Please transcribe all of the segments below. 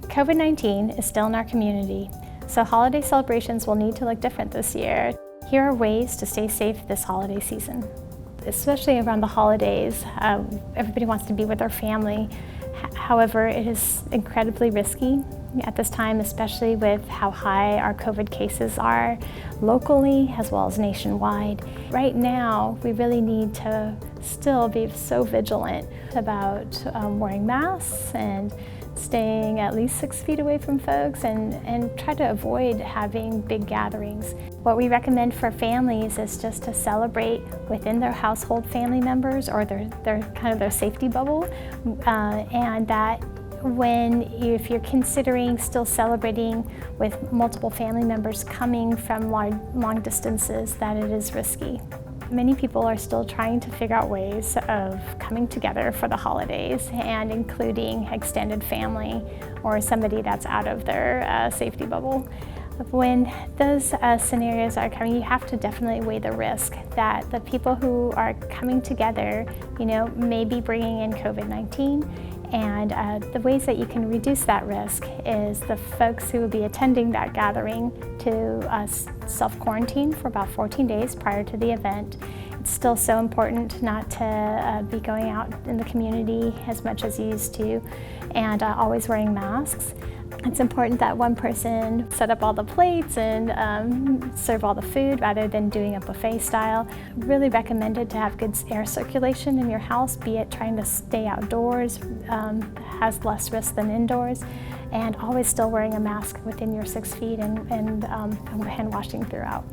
COVID-19 is still in our community, so holiday celebrations will need to look different this year. Here are ways to stay safe this holiday season. Especially around the holidays, everybody wants to be with their family. However, it is incredibly risky at this time, especially with how high our COVID cases are locally as well as nationwide. Right now, we really need to still be so vigilant about wearing masks and staying at least 6 feet away from folks and try to avoid having big gatherings. What we recommend for families is just to celebrate within their household family members or their safety bubble, and that if you're considering still celebrating with multiple family members coming from long distances, that it is risky. Many people are still trying to figure out ways of coming together for the holidays and including extended family or somebody that's out of their safety bubble. When those scenarios are coming, you have to definitely weigh the risk that the people who are coming together, may be bringing in COVID-19. And the ways that you can reduce that risk is the folks who will be attending that gathering to self-quarantine for about 14 days prior to the event. It's still so important not to be going out in the community as much as you used to, and always wearing masks. It's important that one person set up all the plates and serve all the food rather than doing a buffet style. Really recommended to have good air circulation in your house, be it trying to stay outdoors, has less risk than indoors, and always still wearing a mask within your 6 feet and hand washing throughout.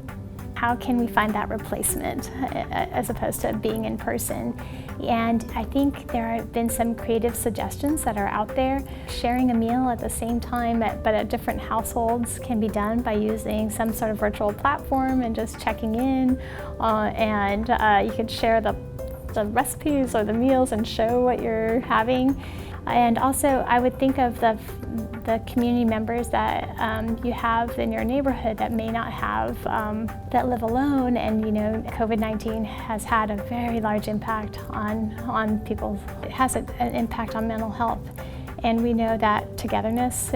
How can we find that replacement as opposed to being in person? And I think there have been some creative suggestions that are out there. Sharing a meal at the same time but at different households can be done by using some sort of virtual platform and just checking in, and you can share the recipes or the meals and show what you're having. And also, I would think of the community members that you have in your neighborhood that may not have, that live alone, and COVID-19 has had a very large impact on people. It has an impact on mental health, and we know that togetherness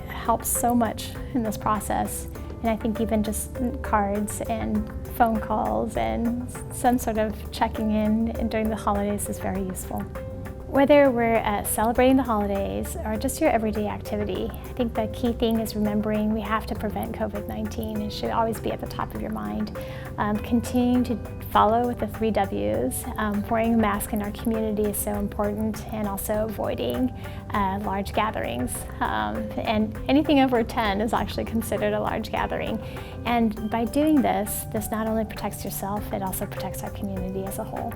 helps so much in this process. And I think even just cards and phone calls and some sort of checking in during the holidays is very useful. Whether we're celebrating the holidays or just your everyday activity, I think the key thing is remembering we have to prevent COVID-19. It should always be at the top of your mind. Continuing to follow with the 3 W's. Wearing a mask in our community is so important, and also avoiding large gatherings. And anything over 10 is actually considered a large gathering. And by doing this not only protects yourself, it also protects our community as a whole.